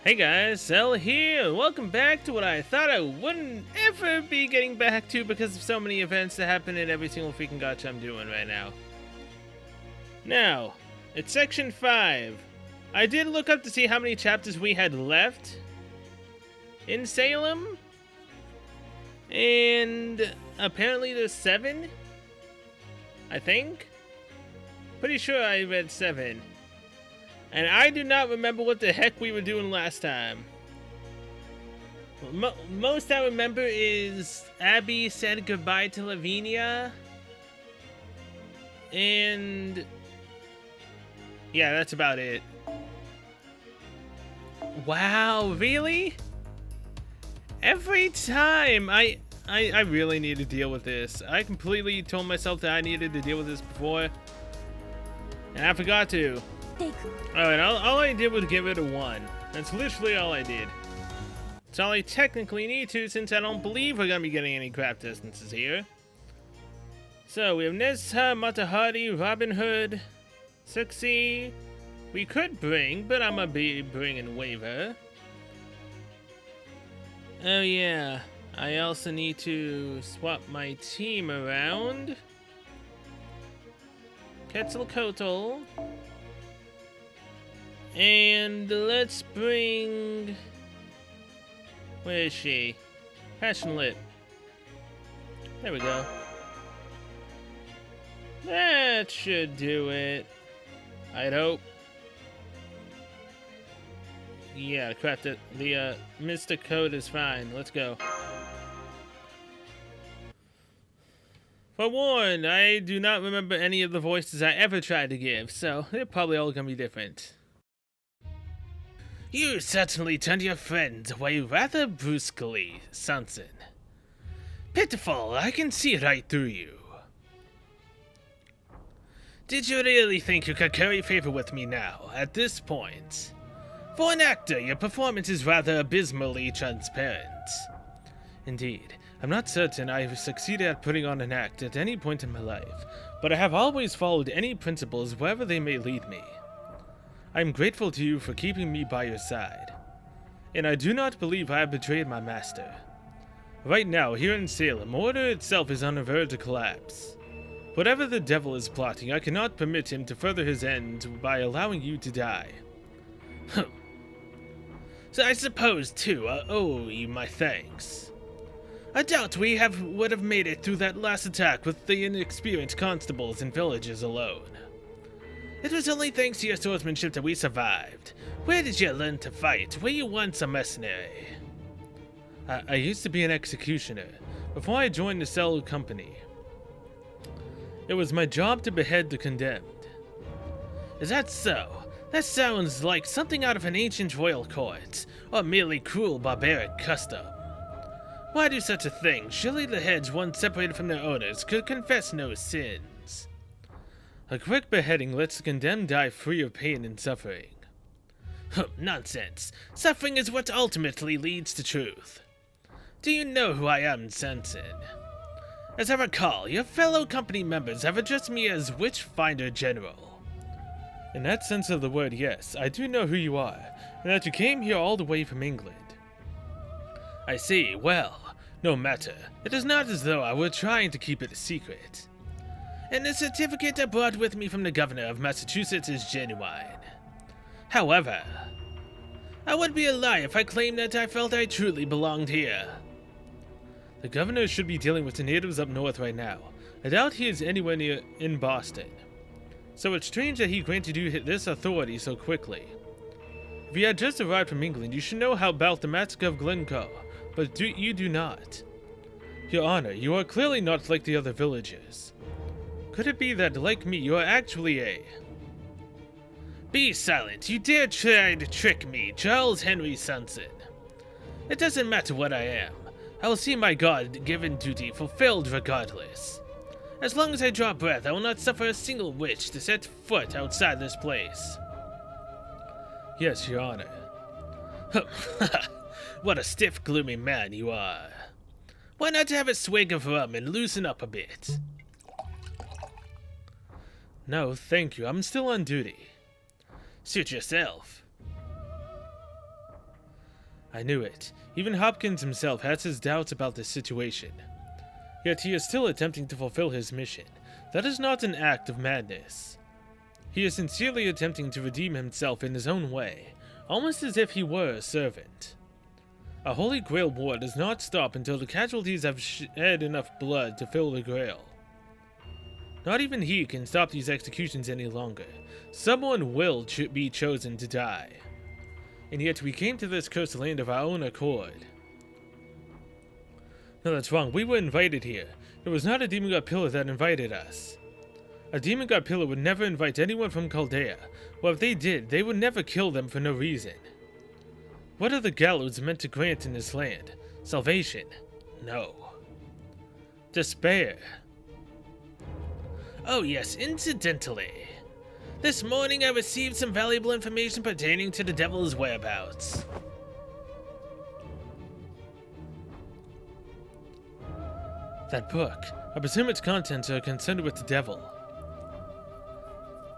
Hey guys, Cell here. Welcome back to what I thought I wouldn't ever be getting back to because of so many events that happen in every single freaking gacha I'm doing right now. Now, it's section 5. I did look up to see how many chapters we had left in Salem. And apparently there's 7. I think. Pretty sure I read 7. And I do not remember what the heck we were doing last time. Most I remember is Abby said goodbye to Lavinia. And yeah, that's about it. Wow, really? Every time I really need to deal with this. I completely told myself that I needed to deal with this before, and I forgot to. Alright, all I did was give it a 1. That's literally all I did. It's all I technically need to, since I don't believe we're gonna be getting any craft distances here. So, we have Nezha, Matahari, Robin Hood, Suxi. We could bring, but I'm gonna be bringing Waver. Oh yeah, I also need to swap my team around. Quetzalcoatl. And let's bring... Where is she? Passionate. There we go. That should do it. I'd hope. Yeah, crap, the Mr. Code is fine. Let's go. Forewarned, I do not remember any of the voices I ever tried to give, so they're probably all gonna be different. You certainly turned your friends away rather brusquely, Sanson. Pitiful, I can see right through you. Did you really think you could curry favor with me now, at this point? For an actor, your performance is rather abysmally transparent. Indeed, I'm not certain I have succeeded at putting on an act at any point in my life, but I have always followed any principles wherever they may lead me. I am grateful to you for keeping me by your side, and I do not believe I have betrayed my master. Right now, here in Salem, order itself is on the verge of collapse. Whatever the devil is plotting, I cannot permit him to further his end by allowing you to die. So I suppose, too, I owe you my thanks. I doubt we would have made it through that last attack with the inexperienced constables and villagers alone. It was only thanks to your swordsmanship that we survived. Where did you learn to fight? Were you once a mercenary? I used to be an executioner, before I joined the Cell Company. It was my job to behead the condemned. Is that so? That sounds like something out of an ancient royal court, or merely cruel barbaric custom. Why do such a thing? Surely the heads once separated from their owners could confess no sins. A quick beheading lets the condemned die free of pain and suffering. Nonsense. Suffering is what ultimately leads to truth. Do you know who I am, Sanson? As I recall, your fellow company members have addressed me as Witchfinder General. In that sense of the word, yes, I do know who you are, and that you came here all the way from England. I see. Well, no matter. It is not as though I were trying to keep it a secret. And the certificate I brought with me from the governor of Massachusetts is genuine. However, I would be a lie if I claimed that I felt I truly belonged here. The governor should be dealing with the natives up north right now. I doubt he is anywhere near in Boston. So it's strange that he granted you this authority so quickly. If you had just arrived from England, you should know how about the massacre of Glencoe, but you do not. Your Honor, you are clearly not like the other villagers. Could it be that, like me, you are actually a... Be silent! You dare try to trick me, Charles Henry Sanson. It doesn't matter what I am. I will see my God-given duty fulfilled regardless. As long as I draw breath, I will not suffer a single witch to set foot outside this place. Yes, Your Honor. What a stiff, gloomy man you are. Why not have a swig of rum and loosen up a bit? No, thank you. I'm still on duty. Suit yourself. I knew it. Even Hopkins himself has his doubts about this situation. Yet he is still attempting to fulfill his mission. That is not an act of madness. He is sincerely attempting to redeem himself in his own way, almost as if he were a servant. A Holy Grail war does not stop until the casualties have shed enough blood to fill the Grail. Not even he can stop these executions any longer. Someone will be chosen to die. And yet we came to this cursed land of our own accord. No, that's wrong. We were invited here. It was not a Demon God Pillar that invited us. A Demon God Pillar would never invite anyone from Chaldea, or if they did, they would never kill them for no reason. What are the gallows meant to grant in this land? Salvation? No. Despair? Oh yes, incidentally. This morning I received some valuable information pertaining to the devil's whereabouts. That book. I presume its contents are concerned with the devil.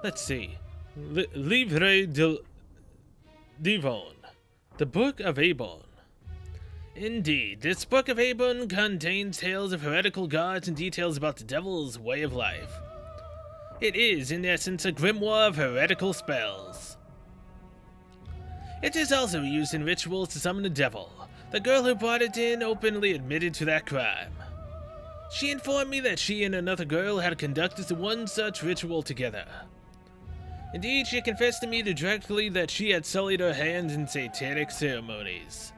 Let's see. Livre de Divon. The Book of Abon. Indeed, this Book of Abon contains tales of heretical gods and details about the devil's way of life. It is, in essence, a grimoire of heretical spells. It is also used in rituals to summon the devil. The girl who brought it in openly admitted to that crime. She informed me that she and another girl had conducted one such ritual together. Indeed, she confessed to me directly that she had sullied her hands in satanic ceremonies.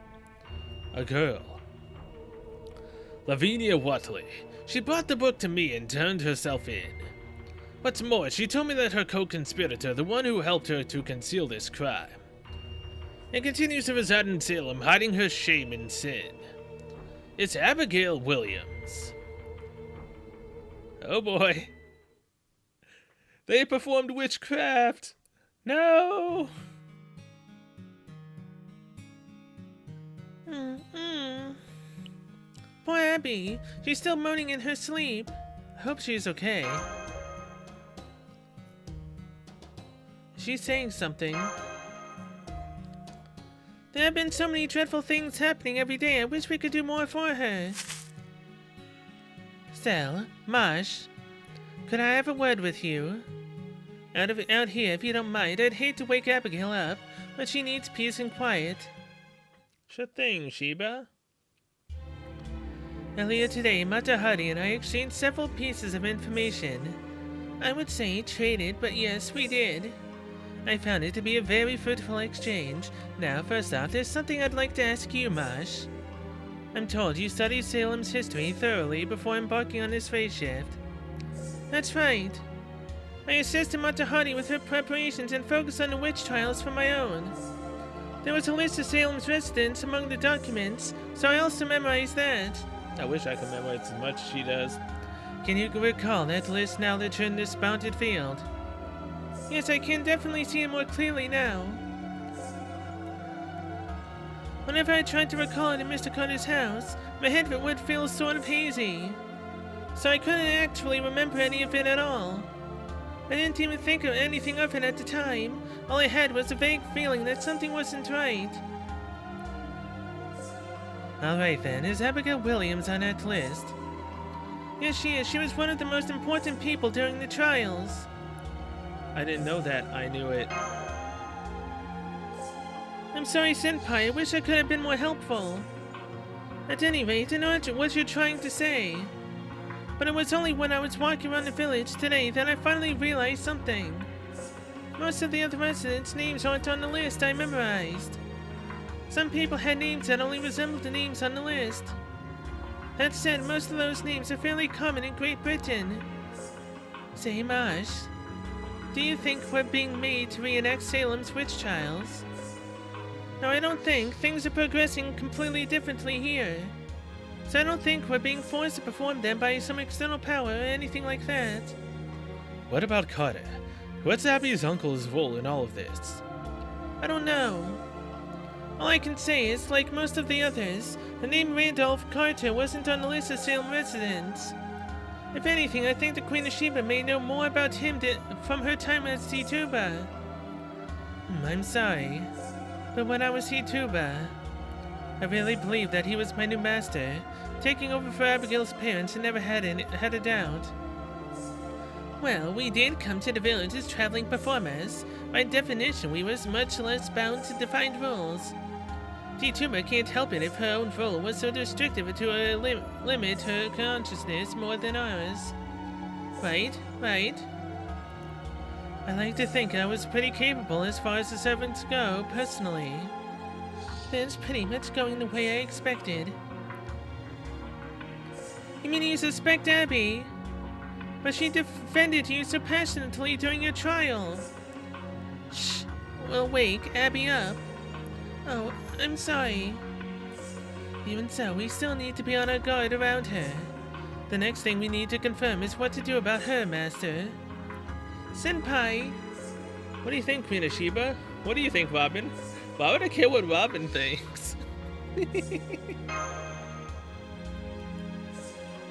A girl. Lavinia Watley. She brought the book to me and turned herself in. What's more, she told me that her co-conspirator, the one who helped her to conceal this crime, and continues to reside in Salem, hiding her shame and sin. It's Abigail Williams. Oh boy. They performed witchcraft. No. Poor Abby. She's still moaning in her sleep. I hope she's okay. She's saying something. There have been so many dreadful things happening every day. I wish we could do more for her. Sel, Marsh, could I have a word with you? Out here, if you don't mind. I'd hate to wake Abigail up, but she needs peace and quiet. Sure thing, Sheba. Earlier today, Mata Hari and I exchanged several pieces of information. I would say traded, but yes, we did. I found it to be a very fruitful exchange. Now, first off, there's something I'd like to ask you, Marsh. I'm told you studied Salem's history thoroughly before embarking on this raid shift. That's right. I assisted Mata Hari with her preparations and focused on the witch trials for my own. There was a list of Salem's residents among the documents, so I also memorized that. I wish I could memorize as much as she does. Can you recall that list now that you're in this bounded field? Yes, I can definitely see it more clearly now. Whenever I tried to recall it in Mr. Carter's house, my head would feel sort of hazy. So I couldn't actually remember any of it at all. I didn't even think of anything of it at the time. All I had was a vague feeling that something wasn't right. Alright then, is Abigail Williams on that list? Yes, she is. She was one of the most important people during the trials. I didn't know that. I knew it. I'm sorry, Senpai. I wish I could have been more helpful. At any rate, I know what you're trying to say. But it was only when I was walking around the village today that I finally realized something. Most of the other residents' names aren't on the list I memorized. Some people had names that only resembled the names on the list. That said, most of those names are fairly common in Great Britain. Say, Marsh, do you think we're being made to reenact Salem's witch trials? No, I don't think. Things are progressing completely differently here. So I don't think we're being forced to perform them by some external power or anything like that. What about Carter? What's Abby's uncle's role in all of this? I don't know. All I can say is, like most of the others, the name Randolph Carter wasn't on the list of Salem residents. If anything, I think the Queen of Sheba may know more about him from her time as Tituba. I'm sorry, but when I was Tituba, I really believed that he was my new master, taking over for Abigail's parents and never had a doubt. Well, we did come to the village as traveling performers. By definition, we was much less bound to defined rules. Tituba can't help it if her own role was so restrictive to limit her consciousness more than ours. Right. I like to think I was pretty capable as far as the servants go, personally. It's pretty much going the way I expected. You mean you suspect Abby? But she defended you so passionately during your trial. Shh. We'll wake Abby up. Oh, I'm sorry. Even so, we still need to be on our guard around her. The next thing we need to confirm is what to do about her, Master. Senpai! What do you think, Queen Ashiba? What do you think, Robin? Why would I care what Robin thinks?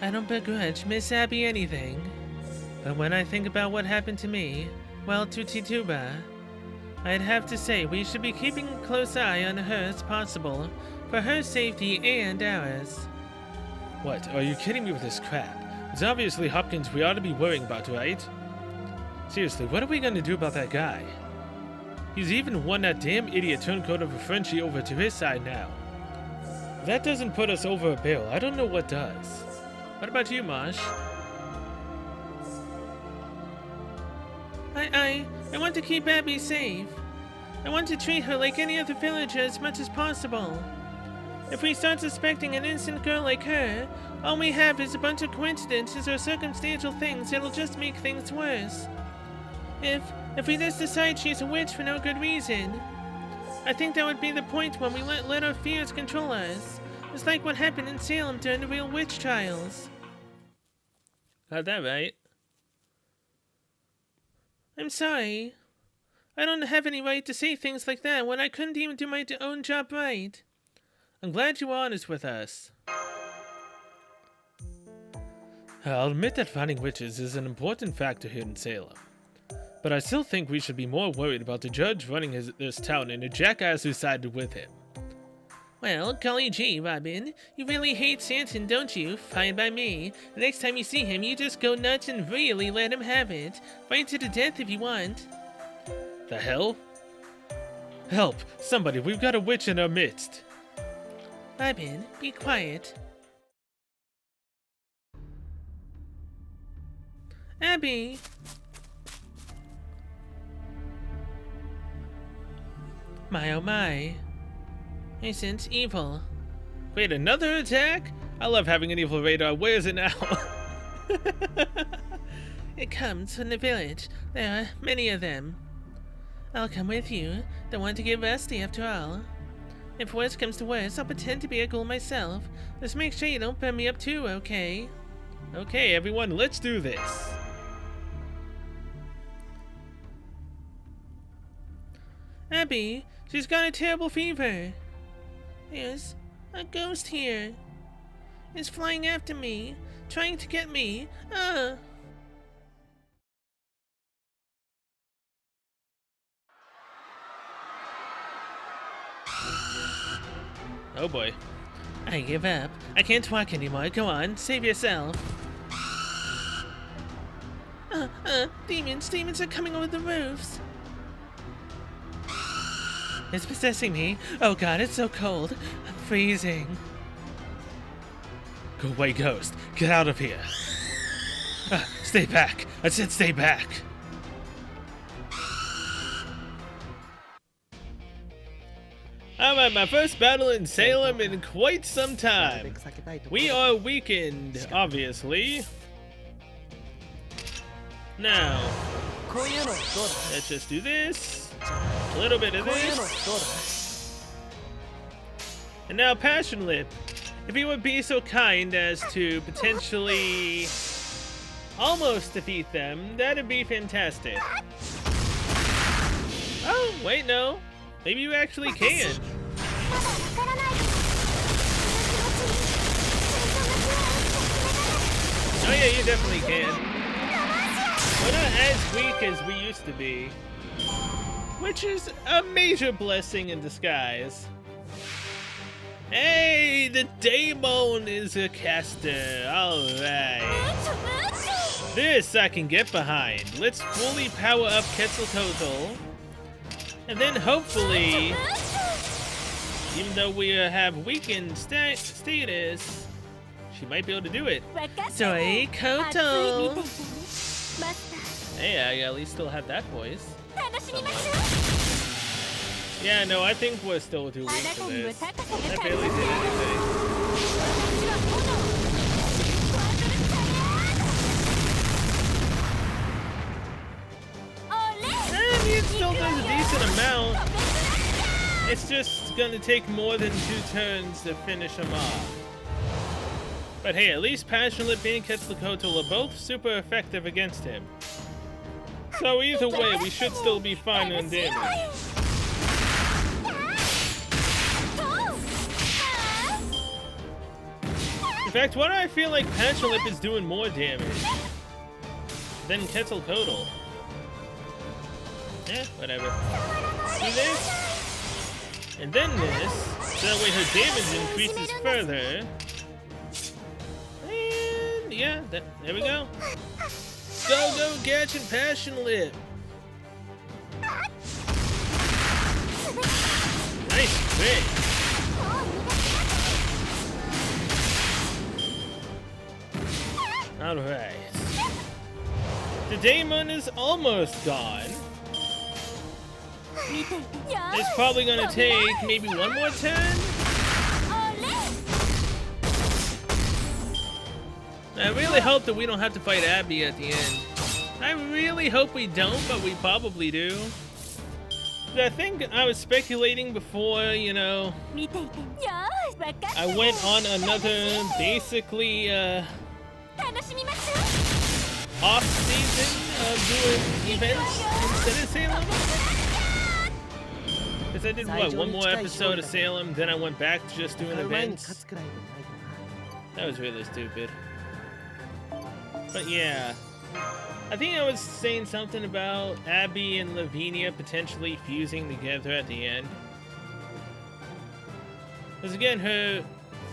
I don't begrudge Miss Abby anything. But when I think about what happened to me, well, to Tituba, I'd have to say we should be keeping a close eye on her as possible, for her safety and ours. What? Are you kidding me with this crap? It's obviously Hopkins we ought to be worrying about, right? Seriously, what are we gonna do about that guy? He's even won that damn idiot turncoat of a Frenchie over to his side now. If that doesn't put us over a barrel, I don't know what does. What about you, Mosh? I want to keep Abby safe. I want to treat her like any other villager as much as possible. If we start suspecting an innocent girl like her, all we have is a bunch of coincidences or circumstantial things that'll just make things worse. If we just decide she's a witch for no good reason, I think that would be the point when we let our fears control us. It's like what happened in Salem during the real witch trials. Got that right. I'm sorry. I don't have any right to say things like that when I couldn't even do my own job right. I'm glad you were honest with us. I'll admit that finding witches is an important factor here in Salem. But I still think we should be more worried about the judge running this town and the jackass who sided with him. Well, golly gee, Robin, you really hate Sanson, don't you? Fine by me. The next time you see him, you just go nuts and really let him have it. Fight to the death if you want. The hell? Help! Somebody, we've got a witch in our midst. Robin, be quiet. Abby! My oh my. Isn't evil. Wait, another attack? I love having an evil radar. Where is it now? It comes from the village. There are many of them. I'll come with you. Don't want to get rusty after all. If worse comes to worse, I'll pretend to be a ghoul myself. Just make sure you don't burn me up too, okay? Okay, everyone, let's do this. Abby, she's got a terrible fever. There's a ghost here. It's flying after me, trying to get me. Oh boy. I give up. I can't walk anymore. Go on, save yourself. Demons are coming over the roofs. It's possessing me. Oh god, it's so cold. I'm freezing. Go away, ghost. Get out of here. Stay back. I said stay back. Alright, my first battle in Salem in quite some time. We are weakened, obviously. Now, let's just do this. A little bit of this. And now Passion Lip. If he would be so kind as to potentially almost defeat them, that'd be fantastic. Oh, wait, no. Maybe you actually can. Oh yeah, you definitely can. We're not as weak as we used to be. Which is a major blessing in disguise. Hey, the Daemon is a caster. Alright. This I can get behind. Let's fully power up Quetzalcoatl. And then hopefully, even though we have weakened status, she might be able to do it. Soy Koto! Hey, I at least still have that voice. Yeah, no, I think we're still too weak for this. I barely did anything. And it still does a decent amount. It's just gonna take more than 2 turns to finish him off. But hey, at least Passionate and Quetzalcoatl are both super effective against him. So either way, we should still be fine on damage. In fact, why do I feel like Passionate is doing more damage than Quetzalcoatl? Eh, whatever. Do this, and then this, so that way her damage increases further. And yeah, there we go. Go, Gadget Passionate! Nice crit! Alright. The Daemon is almost gone. It's probably gonna take maybe one more turn? I really hope that we don't have to fight Abby at the end. I really hope we don't, but we probably do. I think I was speculating before, you know, I went on another, basically, off-season of doing events instead of Salem. Because I did, what, one more episode of Salem, then I went back to just doing events. That was really stupid. But yeah, I think I was saying something about Abby and Lavinia potentially fusing together at the end. Because again, her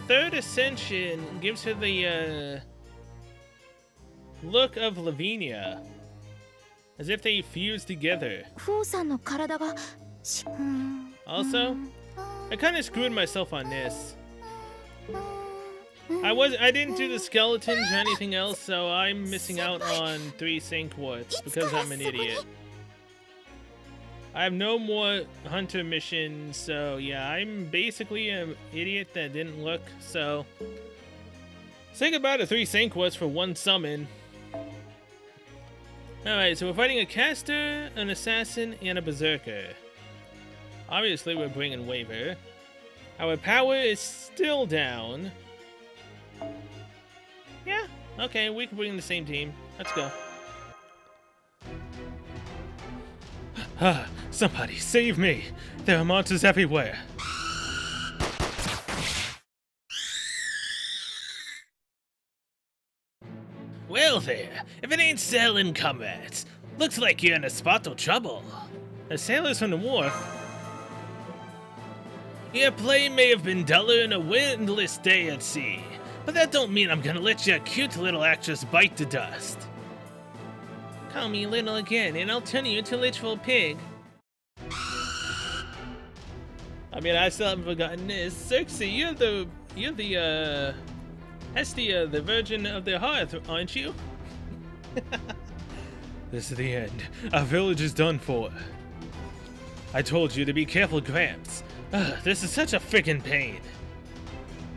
third ascension gives her the look of Lavinia, as if they fused together. Also, I kind of screwed myself on this. I didn't do the skeletons or anything else, so I'm missing out on 3 Saint Quartz because I'm an idiot. I have no more hunter missions, so yeah, I'm basically an idiot that didn't look, so say goodbye to 3 Saint Quartz for 1 summon. Alright, so we're fighting a caster, an assassin, and a berserker. Obviously we're bringing Waver. Our power is still down. Yeah, okay, we can bring the same team. Let's go. Somebody save me! There are monsters everywhere. Well there, if it ain't Sailing comrades, looks like you're in a spot of trouble. The sailors from the wharf? Your play may have been duller than a windless day at sea, but that don't mean I'm gonna let your cute little actress bite the dust. Call me little again, and I'll turn you into a literal pig. I mean, I still haven't forgotten this. Circe, you're the Hestia, the Virgin of the Hearth, aren't you? This is the end. Our village is done for. I told you to be careful, Gramps. This is such a friggin' pain.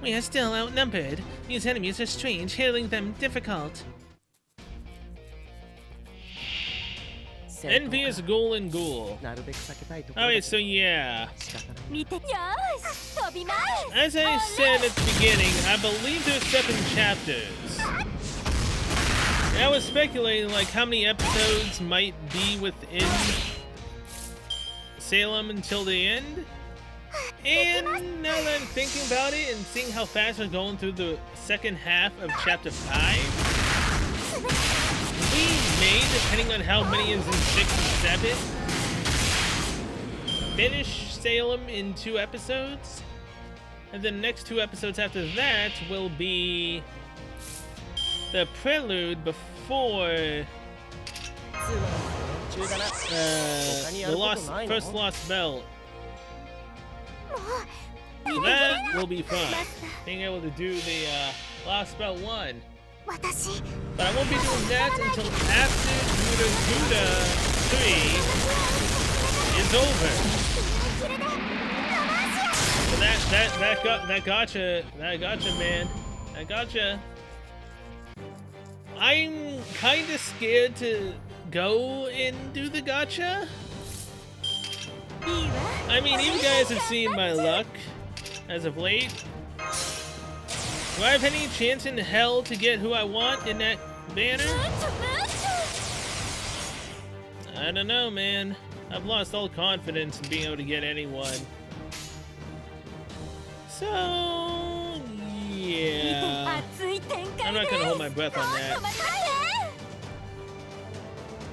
We are still outnumbered. These enemies are strange, handling them difficult. Envious Ghoul and Ghoul. Alright, so yeah. As I said at the beginning, I believe there's 7 chapters. And I was speculating like how many episodes might be within Salem until the end. And now that I'm thinking about it and seeing how fast we're going through the second half of chapter 5, we may, depending on how many is in 6 and 7, finish Salem in 2 episodes. And then the next 2 episodes after that will be the prelude before the first lost belt. That will be fun. Being able to do the Lost Belt 1. But I won't be doing that until after Guda Guda 3 is over. So that gotcha, man. That gotcha. I'm kind of scared to go and do the gotcha. I mean, you guys have seen my luck as of late. Do I have any chance in hell to get who I want in that banner? I don't know, man. I've lost all confidence in being able to get anyone. So, yeah. I'm not gonna hold my breath on that.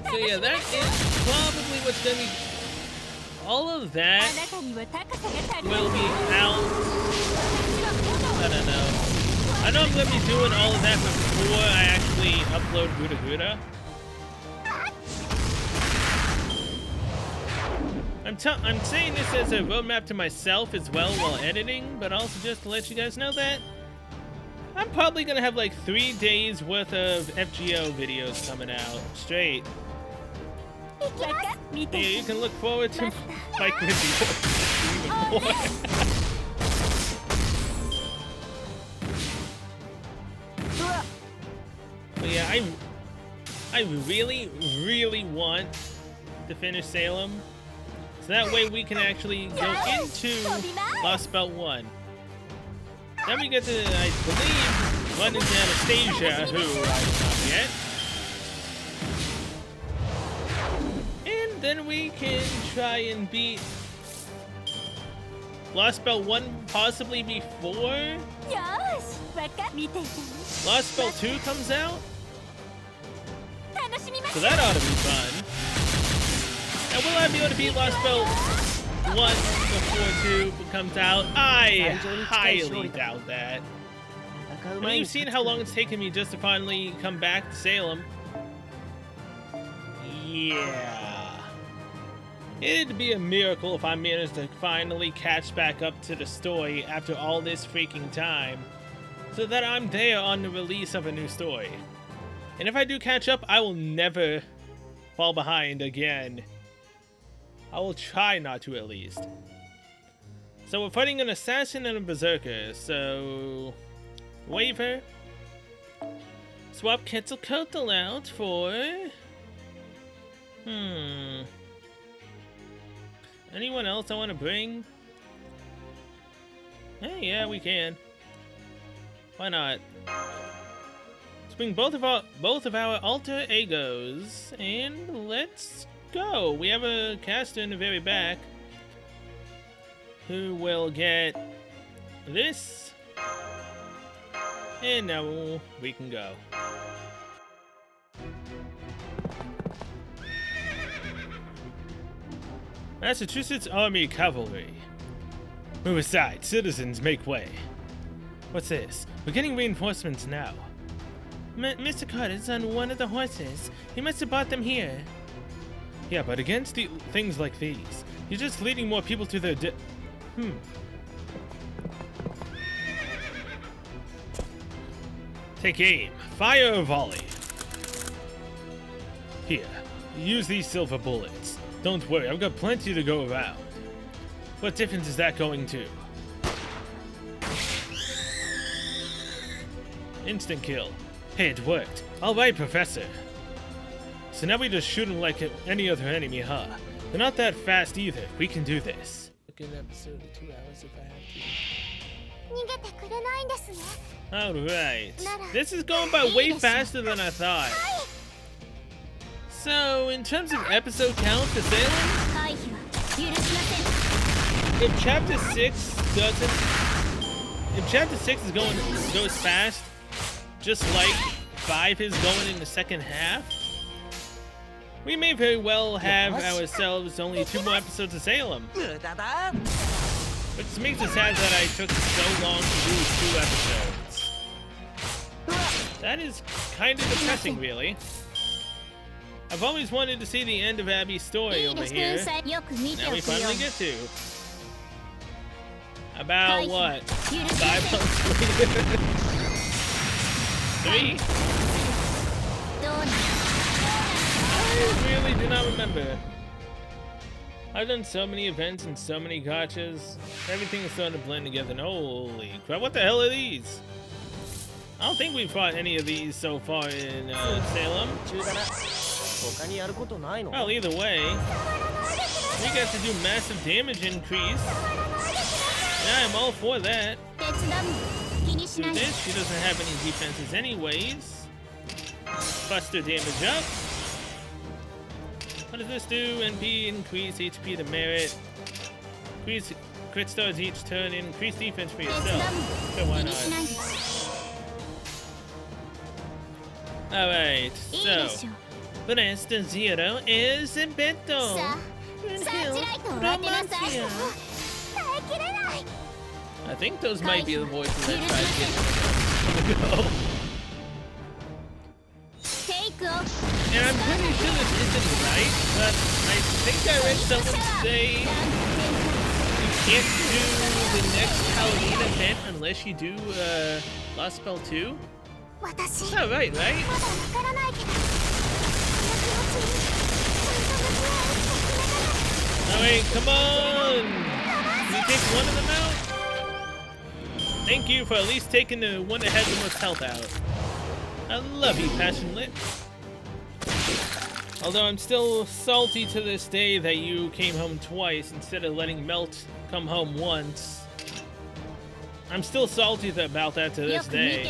So yeah, that is probably what's gonna be. All of that will be out. I don't know. I know I'm gonna be doing all of that before I actually upload Guda Guda. I'm saying this as a roadmap to myself as well while editing, but also just to let you guys know that I'm probably gonna have like 3 days worth of FGO videos coming out straight. Yeah, you can look forward to my video even more. But yeah, I really want to finish Salem, so that way we can actually go into Lost Belt 1. Then we get to, I believe, run into Anastasia, who I did not get. And then we can try and beat Lost Belt 1 possibly before Lost Belt 2 comes out. So that ought to be fun. And will I be able to beat Lost Belt 1 before 2 comes out? I highly doubt that. I mean, you've seen how long it's taken me just to finally come back to Salem. Yeah. It'd be a miracle if I managed to finally catch back up to the story after all this freaking time, so that I'm there on the release of a new story. And if I do catch up, I will never fall behind again. I will try not to, at least. So we're fighting an assassin and a berserker, so Waver. Swap Quetzalcoatl out for anyone else I want to bring? Hey, yeah, we can. Why not? Let's bring both of our alter egos, and let's go. We have a caster in the very back who will get this, and now we can go. Massachusetts Army Cavalry. Move aside, citizens, make way. What's this? We're getting reinforcements now. Mr. Carter's on one of the horses. He must have brought them here. Yeah, but against things like these, you're just leading more people to their Take aim. Fire or volley. Here, use these silver bullets. Don't worry, I've got plenty to go around. What difference is that going to? Instant kill. Hey, it worked. All right, Professor. So now we just shoot them like any other enemy, huh? They're not that fast either. We can do this. A good episode of 2 hours if I have to. Alright. This is going by way faster than I thought. So, in terms of episode count for Salem, if Chapter 6 goes fast, just like 5 is going in the second half, we may very well have ourselves only 2 more episodes of Salem. Which makes it sad that I took so long to do 2 episodes. That is kind of depressing, really. I've always wanted to see the end of Abby's story over here. Now we finally get to. About what? 5 months later? 3? I really do not remember. I've done so many events and so many gotchas. Everything is starting to blend together. Holy crap, what the hell are these? I don't think we've fought any of these so far in Salem. Well, either way, we got to do massive damage increase. Yeah, I'm all for that. Do this, she doesn't have any defenses anyways. Buster damage up. What does this do? NP, increase HP to merit. Increase crit stars each turn and increase defense for yourself. So why not? Alright, so Presta Zero is Beto. I think those might be the voices I tried to get go. And I'm pretty sure this isn't right, but I think I read someone say you can't do the next Halloween event unless you do Lost Spell 2? That's not right, right? Alright, come on! Can you take one of them out? Thank you for at least taking the one that has the most health out. I love you, Passion Lips. Although I'm still salty to this day that you came home twice instead of letting Melt come home once. I'm still salty about that to this day.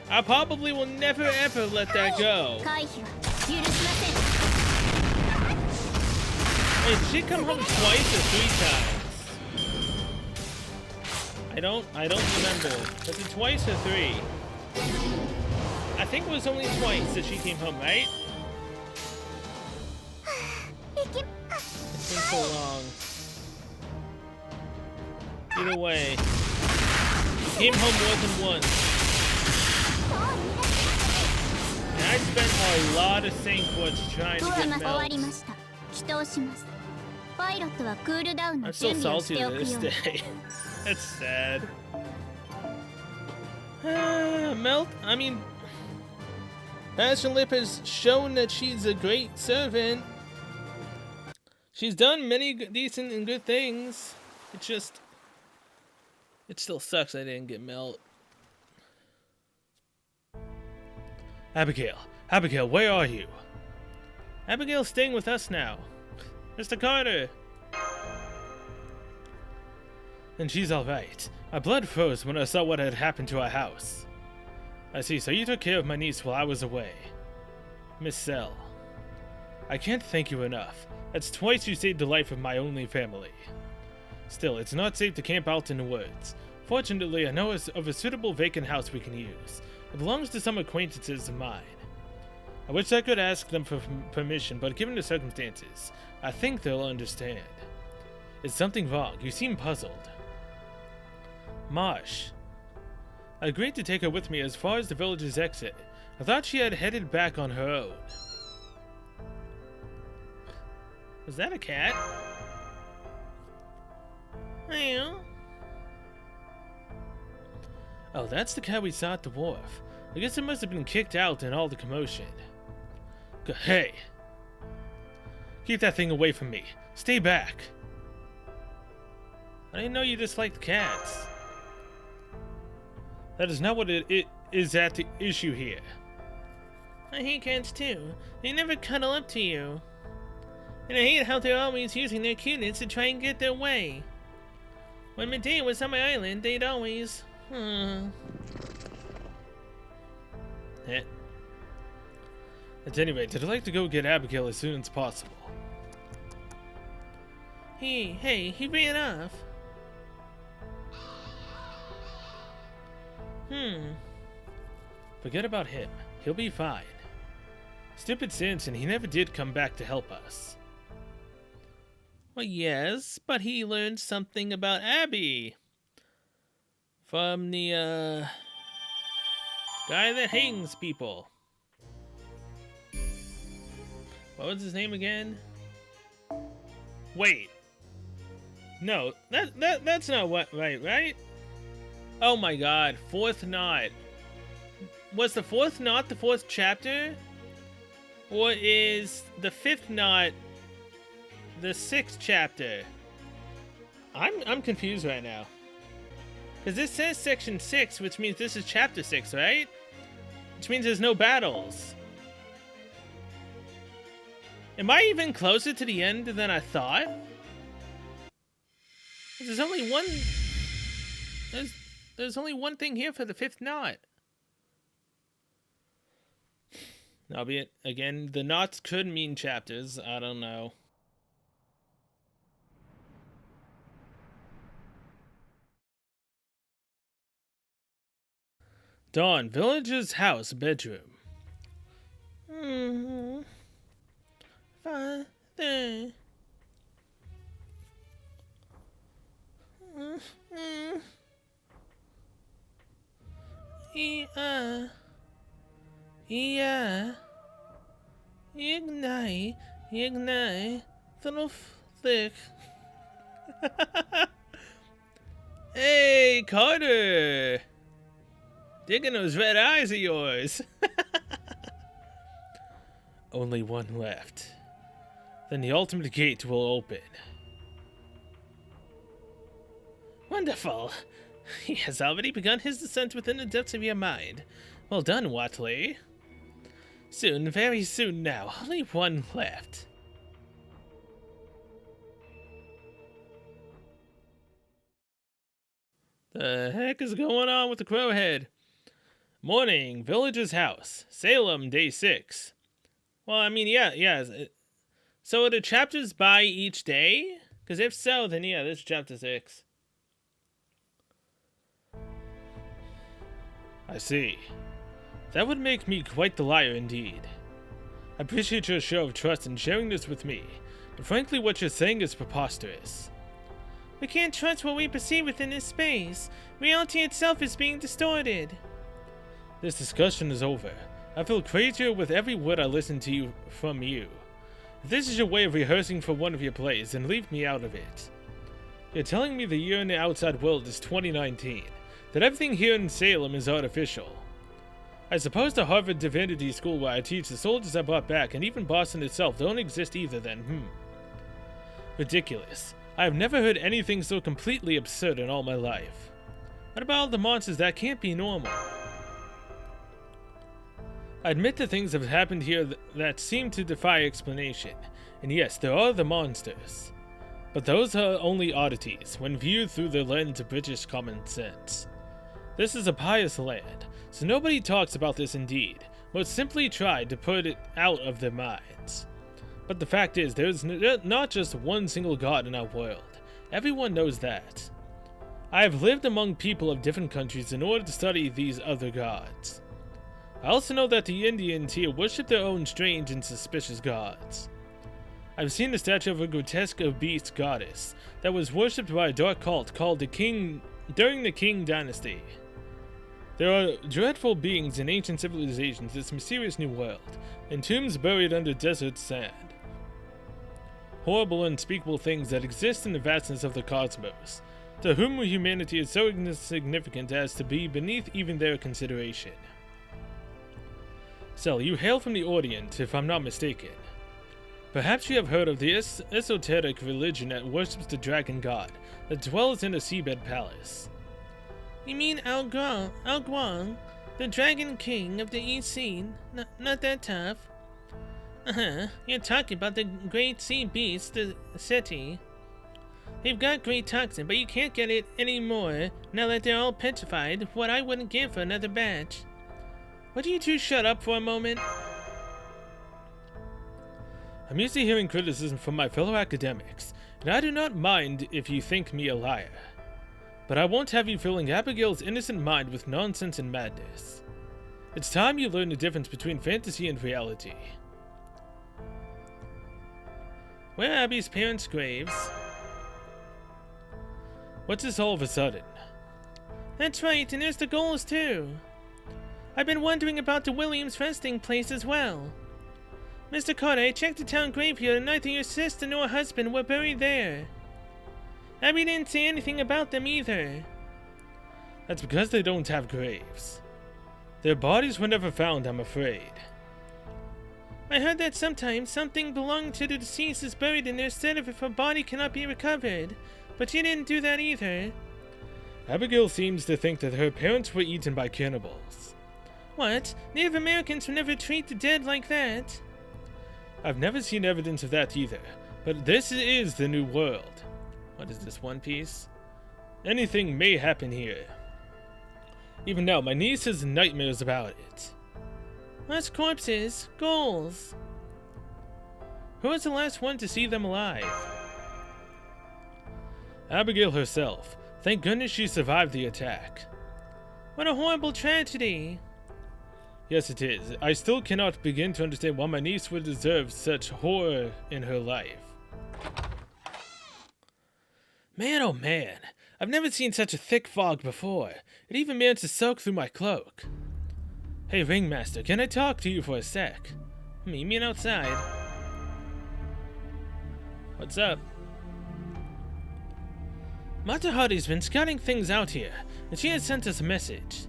I probably will never ever let that go. Wait, did she come home twice or 3 times? I don't remember. Was it twice or 3? I think it was only twice that she came home, right? It's been so long. Either way, she came home more than once. And I spent a lot of Saintquartz trying to get Melt. I'm still salty to this day. That's sad. Melt, I mean, Passion Lip has shown that she's a great servant. She's done many decent and good things. It still sucks I didn't get Melt. Abigail, where are you? Abigail's staying with us now. Mr. Carter! And she's alright. My blood froze when I saw what had happened to our house. I see, so you took care of my niece while I was away. Miss Cell. I can't thank you enough. That's twice you saved the life of my only family. Still, it's not safe to camp out in the woods. Fortunately, I know of a suitable vacant house we can use. It belongs to some acquaintances of mine. I wish I could ask them for permission, but given the circumstances, I think they'll understand. Is something wrong? You seem puzzled. Marsh. I agreed to take her with me as far as the village's exit. I thought she had headed back on her own. Was that a cat? Well. Oh, that's the cat we saw at the wharf. I guess it must have been kicked out in all the commotion. Hey! Keep that thing away from me. Stay back. I didn't know you disliked cats. That is not what it is at the issue here. I hate cats too. They never cuddle up to you. And I hate how they're always using their cuteness to try and get their way. When Medea was on my island, they'd always... At any rate, I'd like to go get Abigail as soon as possible. Hey, he ran off. Forget about him. He'll be fine. Stupid Samson, he never did come back to help us. Well, yes, but he learned something about Abby from the guy that hangs people. What was his name again? Wait. No, that's not what right? Oh my god, fourth knot. Was the fourth knot the fourth chapter? Or is the fifth knot the sixth chapter? I'm confused right now. Because this says section 6, which means this is chapter 6, right? Which means there's no battles. Am I even closer to the end than I thought? There's only one... There's only one thing here for the fifth knot. Albeit, again, the knots could mean chapters. I don't know. Dawn, villager's house, bedroom. Father. Ignite, little thick. Hey, Carter! Digging those red eyes of yours. Only one left. Then the ultimate gate will open. Wonderful. He has already begun his descent within the depths of your mind. Well done, Watley. Soon, very soon now, only one left. The heck is going on with the Crowhead? Morning, villager's house, Salem, day 6. Well, I mean, yeah. So are the chapters by each day? Because if so, then yeah, this is chapter 6. I see. That would make me quite the liar indeed. I appreciate your show of trust in sharing this with me, but frankly what you're saying is preposterous. We can't trust what we perceive within this space. Reality itself is being distorted. This discussion is over. I feel crazier with every word I listen to you from you. If this is your way of rehearsing for one of your plays, then leave me out of it. You're telling me the year in the outside world is 2019, that everything here in Salem is artificial. I suppose the Harvard Divinity School where I teach the soldiers I brought back and even Boston itself don't exist either then, Ridiculous. I have never heard anything so completely absurd in all my life. What about all the monsters that can't be normal? I admit that things have happened here that seem to defy explanation, and yes, there are the monsters. But those are only oddities, when viewed through the lens of British common sense. This is a pious land, so nobody talks about this indeed, most simply tried to put it out of their minds. But the fact is, there's not just one single god in our world. Everyone knows that. I have lived among people of different countries in order to study these other gods. I also know that the Indians here worship their own strange and suspicious gods. I've seen the statue of a grotesque obese goddess that was worshipped by a dark cult called the King during the Qing dynasty. There are dreadful beings in ancient civilizations in this mysterious new world, and tombs buried under desert sand. Horrible, unspeakable things that exist in the vastness of the cosmos, to whom humanity is so insignificant as to be beneath even their consideration. Sel, you hail from the Orient, if I'm not mistaken. Perhaps you have heard of the esoteric religion that worships the dragon god that dwells in a seabed palace. You mean Alguang, the Dragon King of the East Sea? Not that tough. You're talking about the Great Sea Beast, the Seti. They've got great toxin, but you can't get it anymore now that they're all petrified. What I wouldn't give for another batch. Would you two shut up for a moment? I'm used to hearing criticism from my fellow academics, and I do not mind if you think me a liar. But I won't have you filling Abigail's innocent mind with nonsense and madness. It's time you learn the difference between fantasy and reality. Where are Abby's parents' graves? What's this all of a sudden? That's right, and there's the goals too. I've been wondering about the Williams resting place as well. Mr. Carter, I checked the town graveyard and neither your sister nor husband were buried there. Abby didn't say anything about them either. That's because they don't have graves. Their bodies were never found, I'm afraid. I heard that sometimes something belonging to the deceased is buried in there instead of if her body cannot be recovered, but you didn't do that either. Abigail seems to think that her parents were eaten by cannibals. What? Native Americans would never treat the dead like that. I've never seen evidence of that either, but this is the new world. What is this, One Piece? Anything may happen here. Even now, my niece has nightmares about it. Less corpses, goals. Who was the last one to see them alive? Abigail herself. Thank goodness she survived the attack. What a horrible tragedy. Yes, it is. I still cannot begin to understand why my niece would deserve such horror in her life. Man, oh man. I've never seen such a thick fog before. It even managed to soak through my cloak. Hey, Ringmaster, can I talk to you for a sec? Meet me outside. What's up? Mata Hari's been scouting things out here, and she has sent us a message.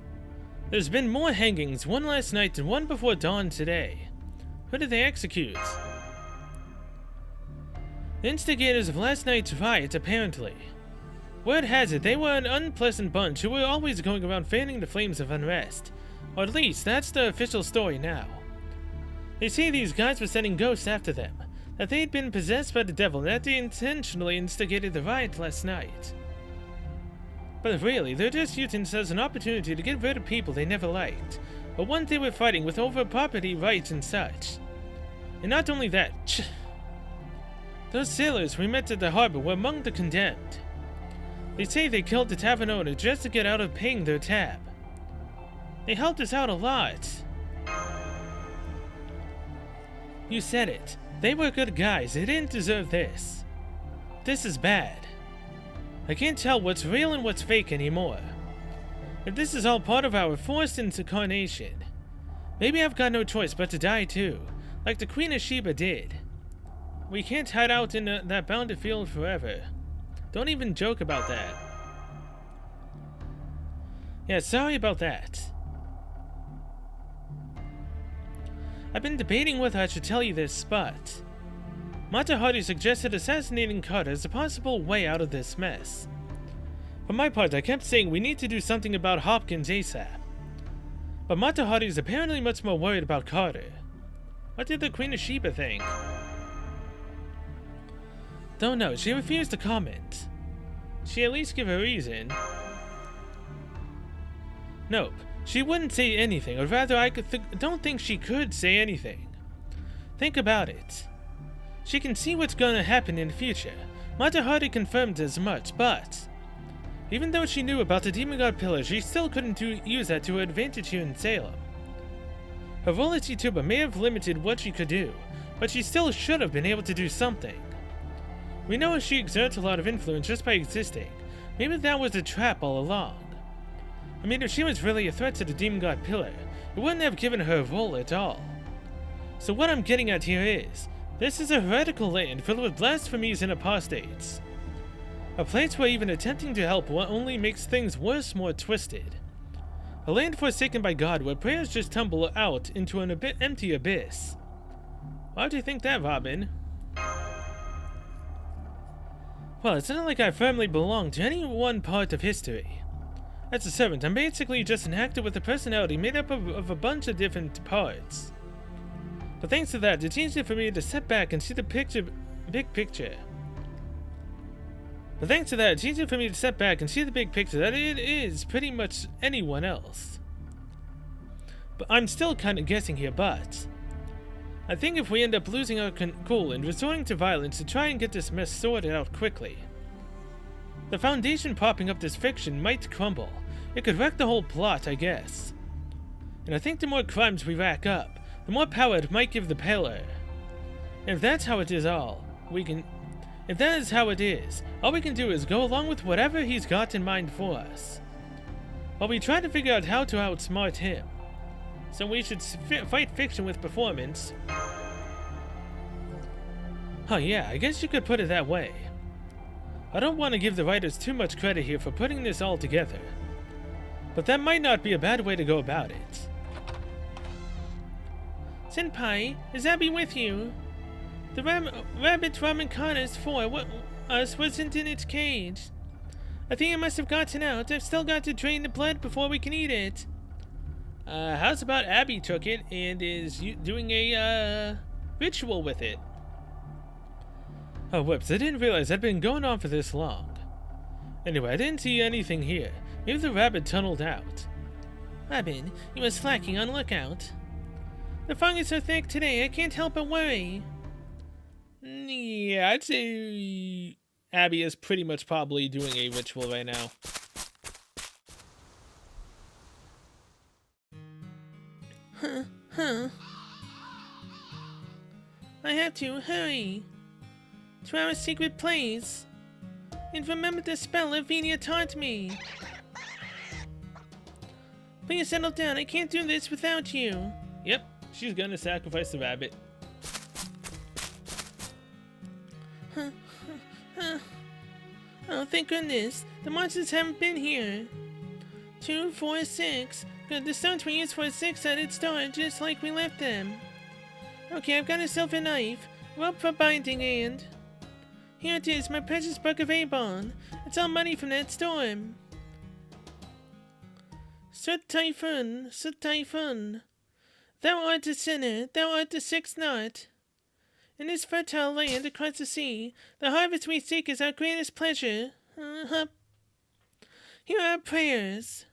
There's been more hangings, one last night and one before dawn today. Who did they execute? The instigators of last night's riot, apparently. Word has it they were an unpleasant bunch who were always going around fanning the flames of unrest. Or at least, that's the official story now. They say these guys were sending ghosts after them, that they'd been possessed by the devil and that they intentionally instigated the riot last night. But really, they're just using this as an opportunity to get rid of people they never liked, or ones they were fighting with over property rights and such. And not only that, those sailors we met at the harbor were among the condemned. They say they killed the tavern owner just to get out of paying their tab. They helped us out a lot. You said it. They were good guys. They didn't deserve this. This is bad. I can't tell what's real and what's fake anymore. If this is all part of our forced incarnation, maybe I've got no choice but to die too, like the Queen of Sheba did. We can't hide out in that bounded field forever. Don't even joke about that. Yeah, sorry about that. I've been debating whether I should tell you this, but Mata Hari suggested assassinating Carter as a possible way out of this mess. For my part, I kept saying we need to do something about Hopkins ASAP. But Mata Hari is apparently much more worried about Carter. What did the Queen of Sheba think? Don't know, she refused to comment. She at least give a reason. Nope, she wouldn't say anything, or rather I don't think she could say anything. Think about it. She can see what's gonna happen in the future. Mata Hari confirmed as much, but even though she knew about the Demon God Pillar, she still couldn't use that to her advantage here in Salem. Her role as YouTuber may have limited what she could do, but she still should have been able to do something. We know she exerts a lot of influence just by existing. Maybe that was a trap all along. I mean, if she was really a threat to the Demon God Pillar, it wouldn't have given her a role at all. So what I'm getting at here is, this is a heretical land filled with blasphemies and apostates. A place where even attempting to help only makes things worse, more twisted. A land forsaken by God where prayers just tumble out into an empty abyss. Why do you think that, Robin? Well, it's not like I firmly belong to any one part of history. As a servant, I'm basically just an actor with a personality made up of a bunch of different parts. But thanks to that, it's easier for me to step back and see the big picture. But thanks to that, it's easier for me to step back and see the big picture that it is pretty much anyone else. But I'm still kind of guessing here, but I think if we end up losing our cool and resorting to violence to try and get this mess sorted out quickly, the foundation propping up this fiction might crumble. It could wreck the whole plot, I guess. And I think the more crimes we rack up, the more power it might give the Pillar. And if that's how it is all, If that is how it is, all we can do is go along with whatever he's got in mind for us, while we try to figure out how to outsmart him. So we should fight fiction with performance. Oh yeah, I guess you could put it that way. I don't want to give the writers too much credit here for putting this all together, but that might not be a bad way to go about it. Senpai, is Abby with you? The rabbit ramen Connors for us wasn't in its cage. I think it must have gotten out. I've still got to drain the blood before we can eat it. How's about Abby took it and is doing a ritual with it? Oh, whoops, I didn't realize I'd been going on for this long. Anyway, I didn't see anything here. Maybe the rabbit tunneled out. Rabbit, you were slacking on lookout. The fog is so thick today, I can't help but worry. Yeah, I'd say Abby is pretty much probably doing a ritual right now. I have to hurry to our secret place and remember the spell Lavinia taught me. Please settle down. I can't do this without you. Yep, she's gonna sacrifice the rabbit. Oh, thank goodness. The monsters haven't been here. 2, 4, 6. Good, the stones were used for a 6-sided star, just like we left them. Okay, I've got a silver knife, rope for binding, and... here it is, my precious book of Avon. It's all money from that storm. Soot Typhoon, Soot Typhoon. Thou art the sinner, thou art the sixth knot. In this fertile land across the sea, the harvest we seek is our greatest pleasure. Here are our prayers.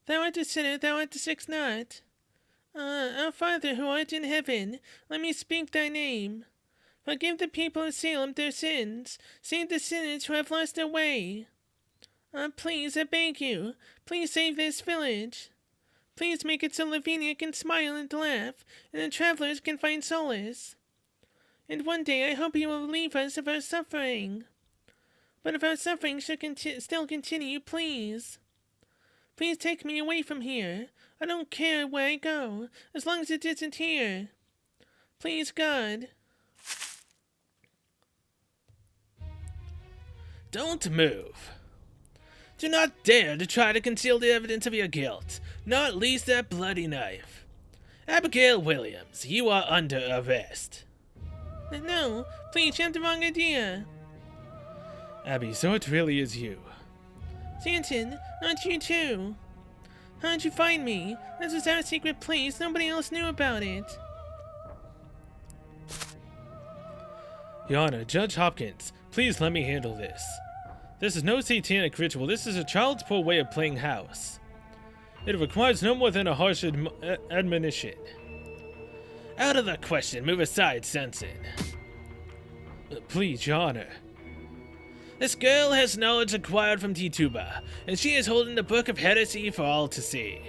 Thou art the sinner, thou art the sixth knot. Our Father who art in heaven, let me speak thy name. Forgive the people of Salem their sins. Save the sinners who have lost their way. Please, I beg you, please save this village. Please make it so Lavinia can smile and laugh, and the travelers can find solace. And one day I hope you will relieve us of our suffering. But if our suffering should still continue, please. Please take me away from here. I don't care where I go, as long as it isn't here. Please, God. Don't move. Do not dare to try to conceal the evidence of your guilt, not least that bloody knife. Abigail Williams, you are under arrest. No, please, you have the wrong idea. Abby, so it really is you. Stanton, not you too. How'd you find me? This was our secret place. Nobody else knew about it. Your Honor, Judge Hopkins, please let me handle this. This is no satanic ritual. This is a child's poor way of playing house. It requires no more than a harsh admonition. Out of the question. Move aside, Sensen. Please, Your Honor. This girl has knowledge acquired from Tituba, and she is holding the Book of Heresy for all to see.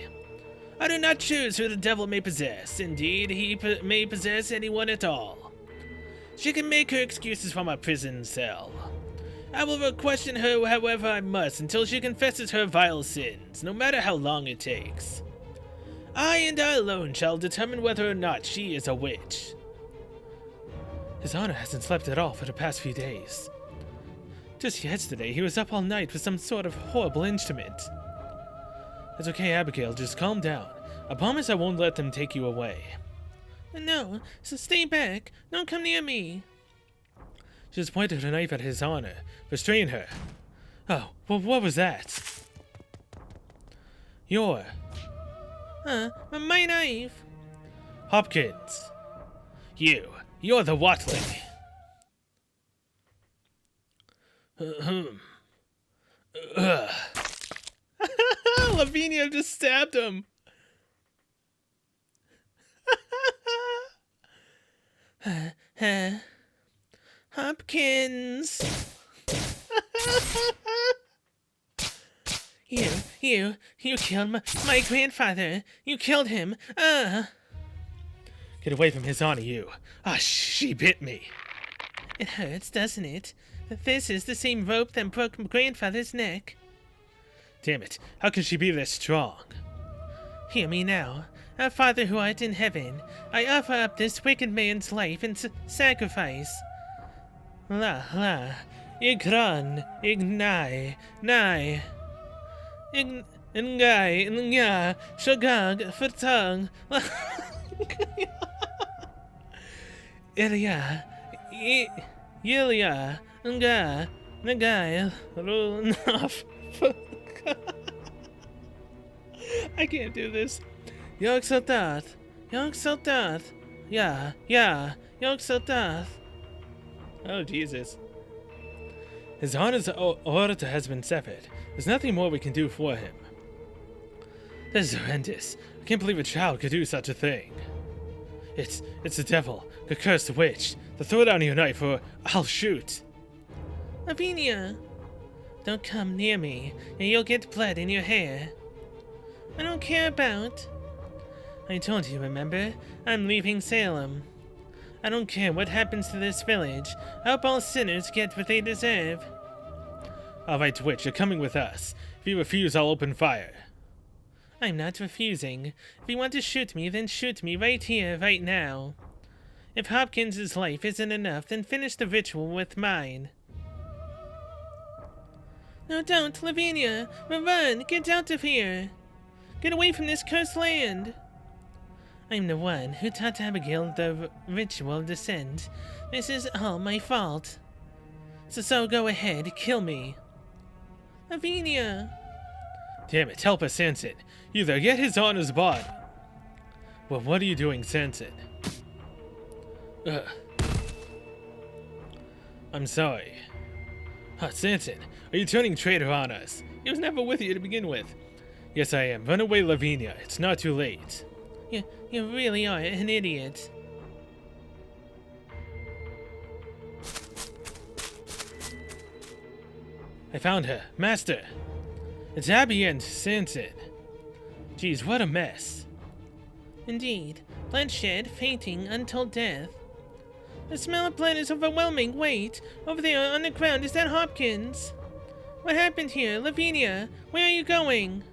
I do not choose who the devil may possess. Indeed, he may possess anyone at all. She can make her excuses from a prison cell. I will question her however I must until she confesses her vile sins, no matter how long it takes. I and I alone shall determine whether or not she is a witch. His Honor hasn't slept at all for the past few days. Just yesterday, he was up all night with some sort of horrible instrument. It's okay, Abigail, just calm down. I promise I won't let them take you away. No, so stay back. Don't come near me. She just pointed her knife at His Honor. Restrain her. Oh, well, what was that? Your... my knife. Hopkins. You're the Watling. Lavinia just stabbed him. Hopkins. You killed my grandfather. You killed him. Get away from His Honor, you. Ah, she bit me. It hurts, doesn't it? This is the same rope that broke my grandfather's neck. Damn it, how can she be this strong? Hear me now. Our Father who art in heaven, I offer up this wicked man's life in sacrifice. La, igran, ignai, nai. Ngai, nya, shagag, fatang. Ilya, Yilia, Nga, Nagai, Runaf. I can't do this. Yog Soldath, yeah, Yog Soldath. Oh, Jesus. His Honor's aorta has been severed. There's nothing more we can do for him. This is horrendous. I can't believe a child could do such a thing. It's the devil, the cursed witch. Throw down your knife or I'll shoot. Lavinia, don't come near me, and you'll get blood in your hair. I don't care about. I told you, remember? I'm leaving Salem. I don't care what happens to this village. I hope all sinners get what they deserve. All right, witch, you're coming with us. If you refuse, I'll open fire. I'm not refusing. If you want to shoot me, then shoot me right here, right now. If Hopkins' life isn't enough, then finish the ritual with mine. No, don't, Lavinia! Run! Get out of here! Get away from this cursed land! I'm the one who taught Abigail the ritual descent. This is all my fault. So go ahead, kill me. Lavinia! Damn it, help us, Sanson. Either get His Honor's body. Well, what are you doing, Sanson? Ugh. I'm sorry. Huh, Sanson, are you turning traitor on us? He was never with you to begin with. Yes, I am. Run away, Lavinia. It's not too late. You really are an idiot. I found her. Master! It's Abby and Sanson. Geez, what a mess. Indeed. Bloodshed, fainting, until death. The smell of blood is overwhelming. Wait, over there on the ground, is that Hopkins? What happened here? Lavinia, where are you going?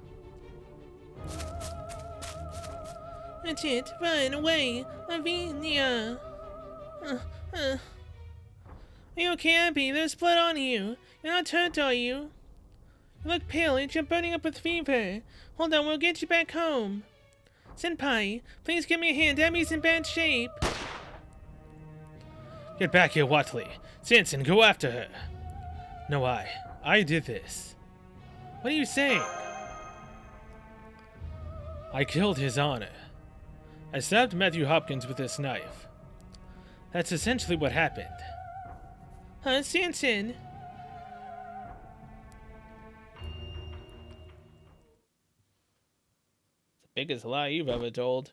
That's it. Run away. Lavinia. Are you okay, Abby? There's blood on you. You're not hurt, are you? You look pale and you're burning up with fever. Hold on, we'll get you back home. Senpai, please give me a hand. Abby's in bad shape. Get back here, Watley. Sanson, go after her. No, I did this. What are you saying? I killed His Honor. I stabbed Matthew Hopkins with this knife. That's essentially what happened. Huh, Sanson? It's the biggest lie you've ever told.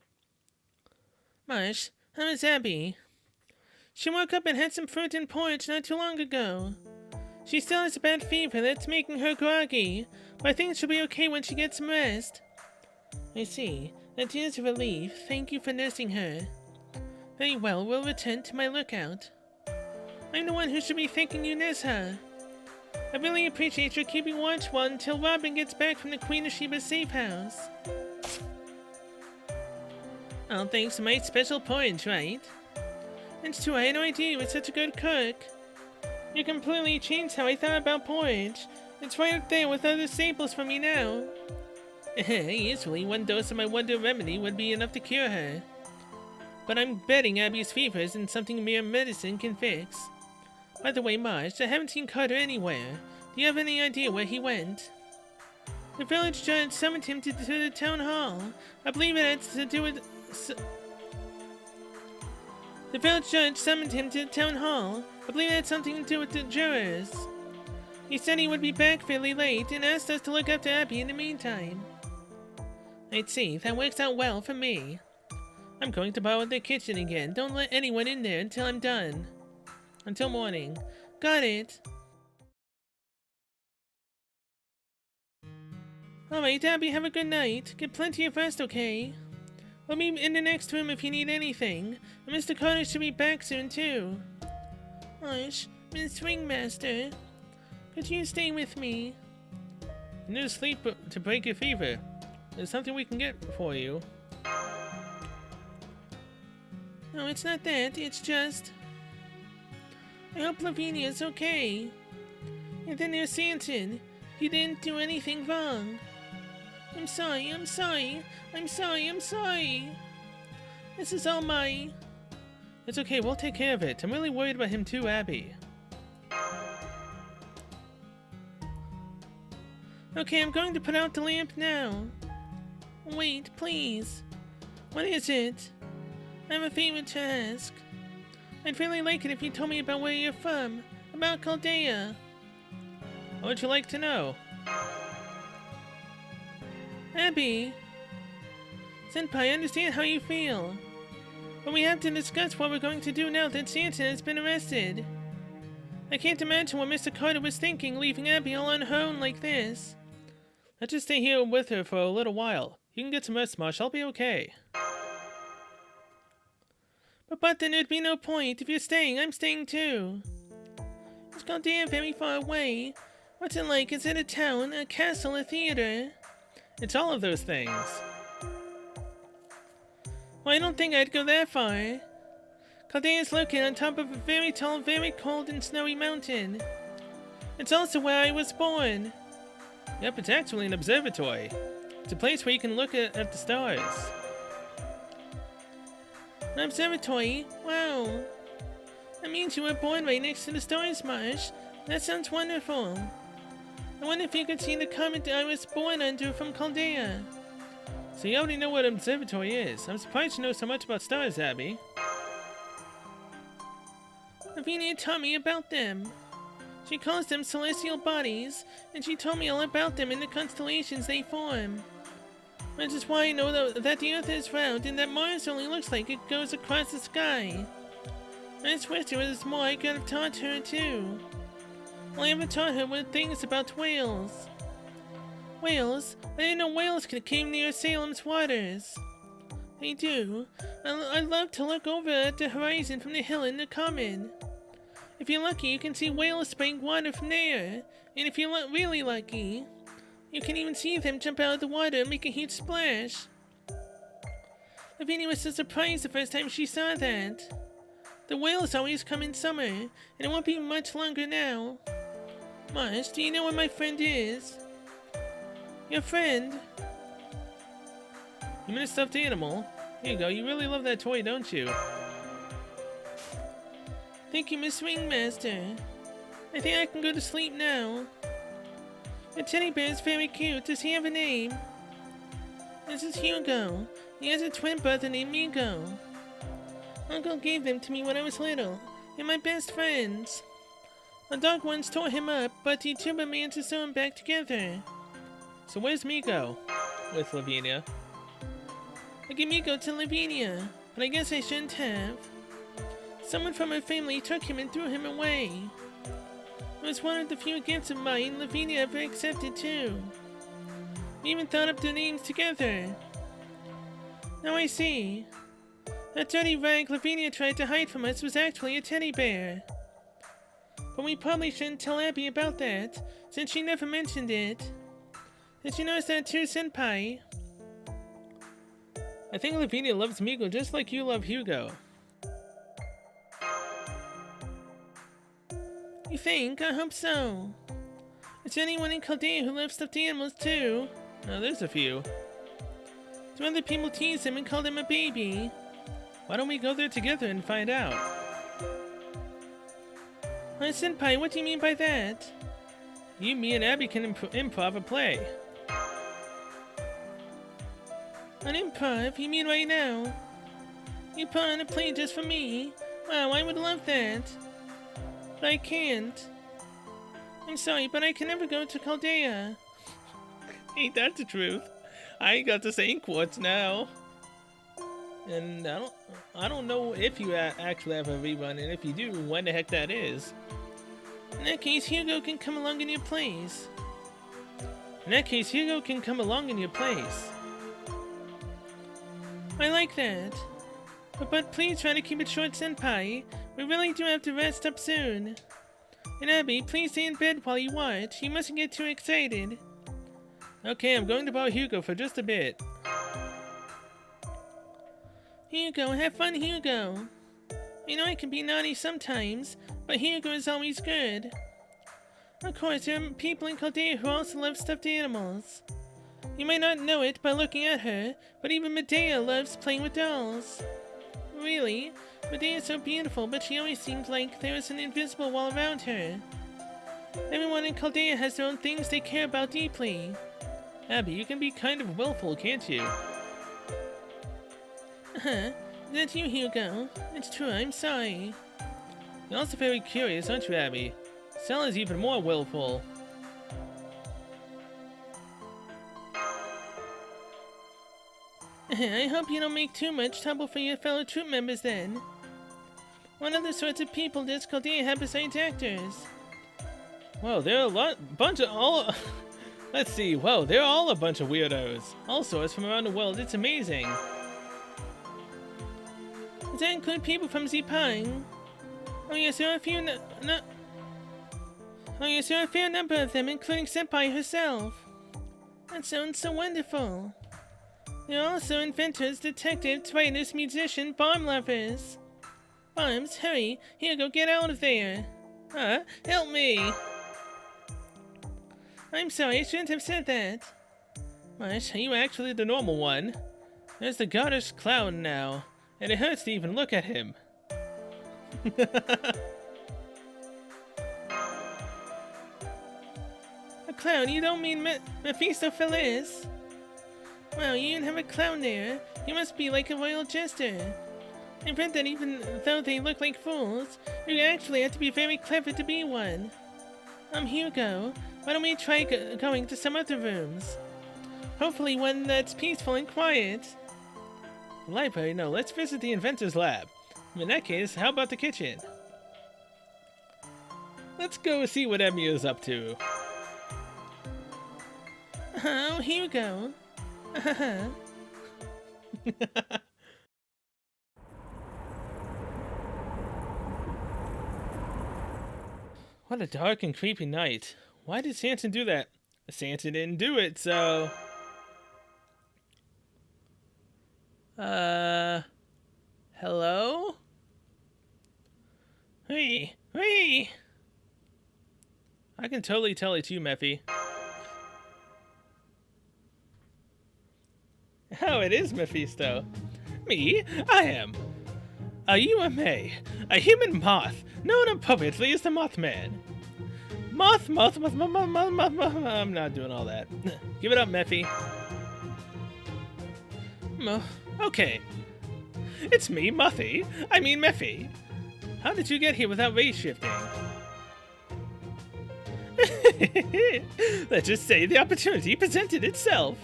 Marsh, how is Abby? She woke up and had some fruit and porridge not too long ago. She still has a bad fever that's making her groggy, but I think she'll be okay when she gets some rest. I see. That is a relief. Thank you for nursing her. Very well, we'll return to my lookout. I'm the one who should be thanking you, Nessa. I really appreciate your keeping watch until Robin gets back from the Queen of Sheba's safe house. All thanks to my special porridge, right? It's true, I had no idea you were such a good cook. You completely changed how I thought about porridge. It's right up there with other staples for me now. Usually, one dose of my wonder remedy would be enough to cure her. But I'm betting Abby's fever isn't something mere medicine can fix. By the way, Marge, I haven't seen Carter anywhere. Do you have any idea where he went? The village judge summoned him to the town hall. I believe it had to do with... The village judge summoned him to the town hall. I believe it had something to do with the jurors. He said he would be back fairly late and asked us to look after Abby in the meantime. I'd see, that works out well for me. I'm going to borrow the kitchen again. Don't let anyone in there until I'm done. Until morning. Got it. Alright, Abby, have a good night. Get plenty of rest, okay? I'll be in the next room if you need anything. And Mr. Carter should be back soon, too. Hush, Miss Ringmaster. Could you stay with me? You need to sleep to break your fever. There's something we can get for you. No, it's not that. It's just... I hope Lavinia's okay. And then there's Sanson. He didn't do anything wrong. I'm sorry, I'm sorry. I'm sorry, I'm sorry. This is all my... It's okay, we'll take care of it. I'm really worried about him too, Abby. Okay, I'm going to put out the lamp now. Wait, please. What is it? I have a favor to ask. I'd really like it if you told me about where you're from. About Chaldea. What would you like to know? Abby. Senpai, I understand how you feel. But we have to discuss what we're going to do now that Sanson has been arrested. I can't imagine what Mr. Carter was thinking, leaving Abby all on her own like this. Let's just stay here with her for a little while. You can get some rest, Marsh. I'll be okay. But then there'd be no point. If you're staying, I'm staying too. Is Chaldea very far away? What's it like? Is it a town, a castle, a theater? It's all of those things. Well, I don't think I'd go that far. Chaldea is located on top of a very tall, very cold and snowy mountain. It's also where I was born. Yep, it's actually an observatory. It's a place where you can look at the stars. An observatory? Wow. That means you were born right next to the stars, Marsh. That sounds wonderful. I wonder if you could see the comet I was born under from Chaldea. So you already know what an observatory is. I'm surprised you know so much about stars, Abby. Lavinia taught me about them. She calls them celestial bodies, and she told me all about them and the constellations they form. Which is why I know that the Earth is round and that Mars only looks like it goes across the sky. I just wish there was more I could have taught her too. All I ever taught her were things about whales. Whales? I didn't know whales could came near Salem's waters. They do. I love to look over at the horizon from the hill in the common. If you're lucky, you can see whales spraying water from there. And if you're really lucky, you can even see them jump out of the water and make a huge splash. Lavinia was so surprised the first time she saw that. The whales always come in summer, and it won't be much longer now. Marsh, do you know where my friend is? Your friend? You mean a stuffed animal? Here you go, you really love that toy, don't you? Thank you, Miss Ringmaster. I think I can go to sleep now. The teddy bear is very cute. Does he have a name? This is Hugo. He has a twin brother named Migo. Uncle gave them to me when I was little. They're my best friends. A dog once tore him up, but he too managed to sew him back together. So where's Migo? With Lavinia. I gave Migo to Lavinia, but I guess I shouldn't have. Someone from her family took him and threw him away. It was one of the few gifts of mine Lavinia ever accepted too. We even thought up their names together. Now I see. That dirty rag Lavinia tried to hide from us was actually a teddy bear. But we probably shouldn't tell Abby about that, since she never mentioned it. Did you notice that too, Senpai? I think Lavinia loves Migo just like you love Hugo. You think? I hope so. Is there anyone in Chaldea who loves stuffed animals too? No, there's a few. Do other people tease him and call him a baby? Why don't we go there together and find out? Senpai, what do you mean by that? You, me, and Abby can improv a play. An improv? You mean right now? You put on a play just for me? Wow, I would love that. But I can't. I'm sorry, but I can never go to Chaldea. Ain't that the truth? I ain't got the same quartz now. And I don't know if you actually have a rerun, and if you do, when the heck that is. In that case, Hugo can come along in your place. I like that. But please try to keep it short, Senpai. We really do have to rest up soon. And Abby, please stay in bed while you watch. You mustn't get too excited. Okay, I'm going to borrow Hugo for just a bit. Hugo, have fun, Hugo. You know I can be naughty sometimes, but Hugo is always good. Of course, there are people in Chaldea who also love stuffed animals. You might not know it by looking at her, but even Medea loves playing with dolls. Really? Medea is so beautiful, but she always seems like there is an invisible wall around her. Everyone in Chaldea has their own things they care about deeply. Abby, you can be kind of willful, can't you? That's you, Hugo. It's true, I'm sorry. You're also very curious, aren't you, Abby? Sal is even more willful. I hope you don't make too much trouble for your fellow troop members then. What other sorts of people does Chaldea have besides actors? Well, there are let's see, whoa, they're all a bunch of weirdos. All sorts from around the world, it's amazing. Does that include people from Zipang? Oh yes, there are a few Oh yes, there are a fair number of them, including Senpai herself. That sounds so wonderful. There are also inventors, detectives, writers, musicians, bomb lovers. Bombs, hurry! Hugo, get out of there! Help me! I'm sorry, I shouldn't have said that. What? Are you actually the normal one? There's the goddess clown now, and it hurts to even look at him. A clown? You don't mean Mephistopheles? Wow, you even have a clown there. You must be like a royal jester. I read that even though they look like fools, you actually have to be very clever to be one. I'm Hugo. Why don't we try going to some other rooms? Hopefully one that's peaceful and quiet. Library? No, let's visit the inventor's lab. In that case, how about the kitchen? Let's go see what Emmy is up to. Oh, Hugo. What a dark and creepy night. Why did Santa do that? Santa didn't do it, so... Hello? Hey! Hey! I can totally tell it's you, Mephi. Oh, it is Mephisto. Me? I am. Are you a May? A human moth, known appropriately as the Mothman. Moth. I'm not doing all that. Give it up, Mephi. Okay. It's me, Mephi. How did you get here without race shifting? Let's just say the opportunity presented itself.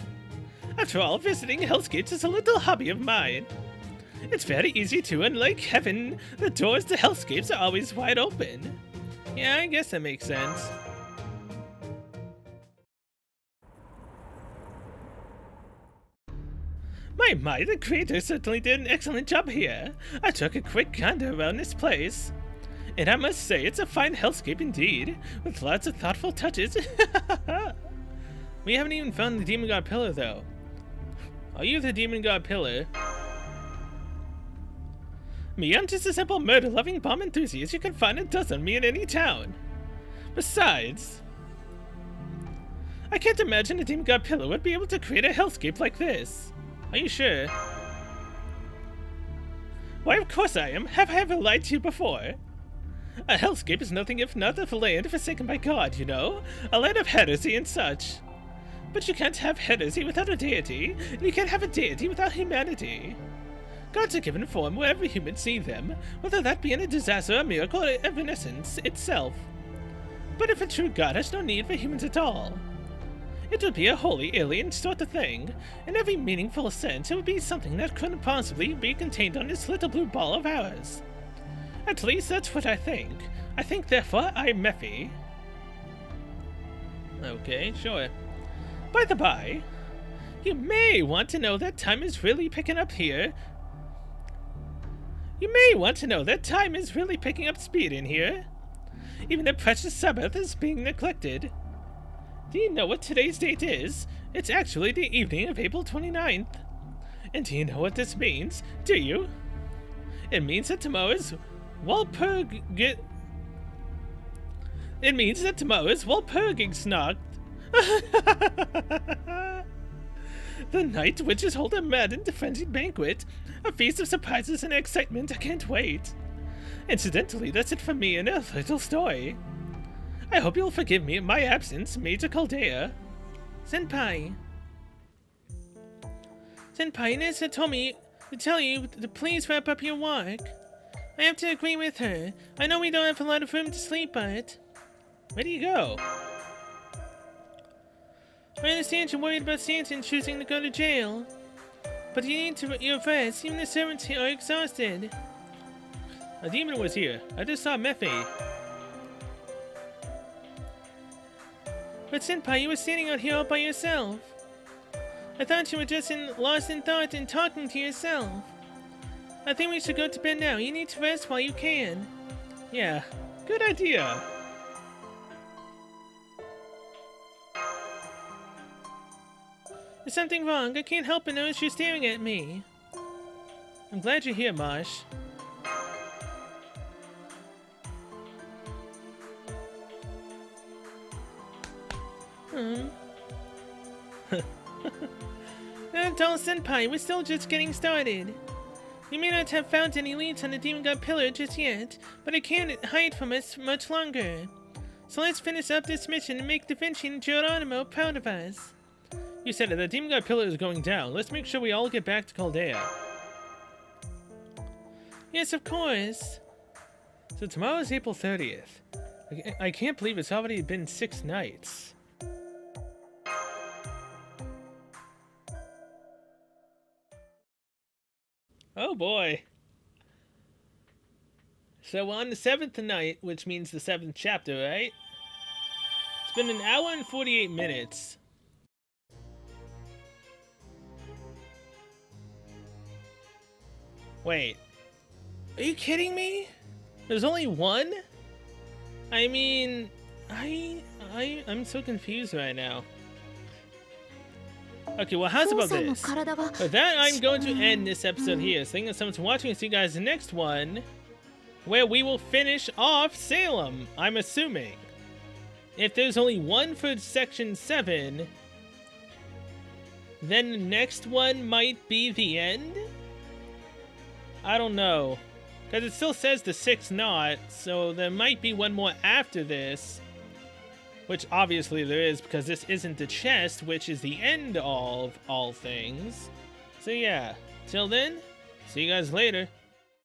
After all, visiting Hellscapes is a little hobby of mine. It's very easy to, and like heaven, the doors to Hellscapes are always wide open. Yeah, I guess that makes sense. My, the creator certainly did an excellent job here. I took a quick gander around this place. And I must say, it's a fine hellscape indeed, with lots of thoughtful touches. We haven't even found the Demon God Pillar, though. Are you the Demon God Pillar? Me, I'm just a simple murder-loving bomb enthusiast you can find a dozen of me in any town. Besides, I can't imagine a Demon God Pillar would be able to create a hellscape like this. Are you sure? Why, of course I am. Have I ever lied to you before? A hellscape is nothing if not a land forsaken by God, you know? A land of heresy and such. But you can't have heresy without a deity, and you can't have a deity without humanity. Gods are given form wherever humans see them, whether that be in a disaster, a miracle, or evanescence itself. But if a true God has no need for humans at all, it would be a wholly alien sort of thing. In every meaningful sense, it would be something that couldn't possibly be contained on this little blue ball of ours. At least that's what I think. I think, therefore, I'm Mephi. Okay, sure. By the by, You may want to know that time is really picking up here. You may want to know that time is really picking up speed in here. Even the precious Sabbath is being neglected. Do you know what today's date is? It's actually the evening of April 29th. And do you know what this means? Do you? It means that tomorrow's Walpurgig... It means that tomorrow's Walpurgisnacht. The night witches hold a mad and frenzied banquet. A feast of surprises and excitement. I can't wait. Incidentally, that's it from me in a little story. I hope you'll forgive me in my absence, Major Chaldea. Senpai. Senpai, Nessa told me to tell you to please wrap up your work. I have to agree with her. I know we don't have a lot of room to sleep, but... Where do you go? I understand you're worried about Stanton choosing to go to jail. But you need to rest. Even the servants here are exhausted. A demon was here. I just saw Mephi. But Senpai, you were standing out here all by yourself. I thought you were just lost in thought and talking to yourself. I think we should go to bed now. You need to rest while you can. Yeah, good idea. There's something wrong. I can't help but notice you're staring at me. I'm glad you're here, Marsh. Tell Senpai, we're still just getting started. We may not have found any leads on the Demon God Pillar just yet, but it can't hide from us much longer. So let's finish up this mission and make Da Vinci and Geronimo proud of us. You said it, the Demon God Pillar is going down. Let's make sure we all get back to Chaldea. Yes, of course. So tomorrow is April 30th. I can't believe it's already been 6 nights. Oh boy. So on the 7th night, which means the 7th chapter, right? It's been 1 hour and 48 minutes. Wait. Are you kidding me? There's only 1? I mean, I'm so confused right now. Okay, well, how's about this? With that, I'm going to end this episode here. So thank you so much for watching. See you guys in the next one, where we will finish off Salem, I'm assuming. If there's only 1 for Section 7, then the next one might be the end? I don't know. Because it still says the 6th knot, so there might be 1 more after this. Which obviously there is, because this isn't the chest, which is the end of all things. So yeah, till then, see you guys later.